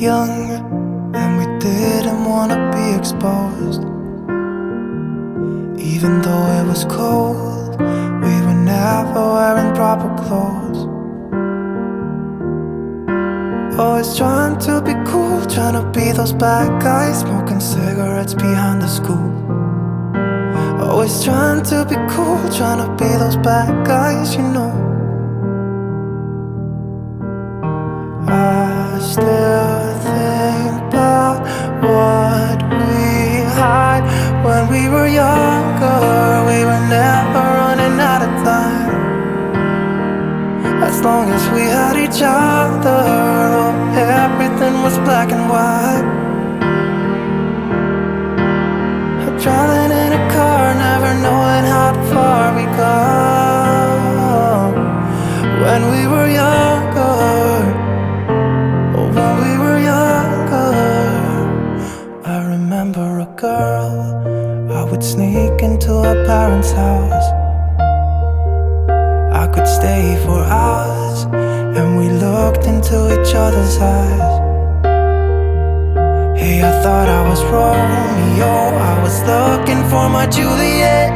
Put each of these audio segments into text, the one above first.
young and we didn't wanna be exposed. Even though it was cold, we were never wearing proper clothes. Always trying to be cool, trying to be those bad guys, smoking cigarettes behind the school. Always trying to be cool, trying to be those bad guys, you know. I still think about what we had when we were younger. We were never running out of time. As long as we had each other, oh, everything was black and white. Driving in a car, never knowing how far we go. When we were younger, oh, when we were younger. I remember a girl, I would sneak into her parents' house. I could stay for hours, and we looked into each other's eyes. Hey, I thought I was Romeo, I was looking for my Juliet.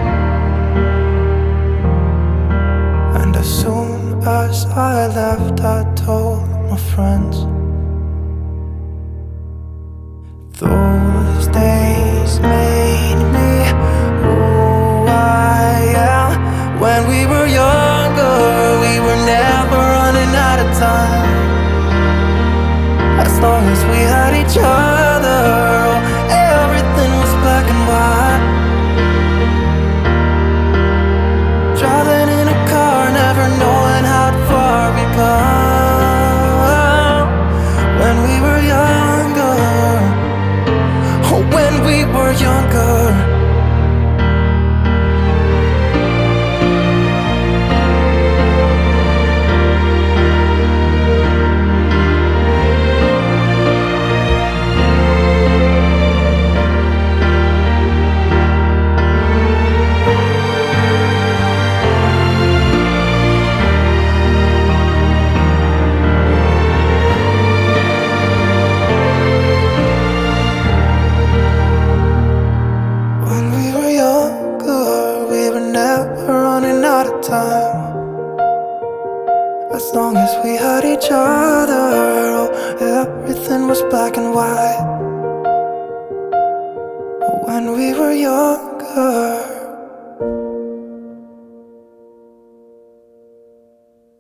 And as soon as I left, I told my friends. Those days made me who I am. When we were younger, we were never running out of time. As long as we had each other, everything was black and white. Driving in a car, never knowing how far we go. When we were younger, oh, when we were younger. Time. As long as we had each other, oh, everything was black and white. When we were younger.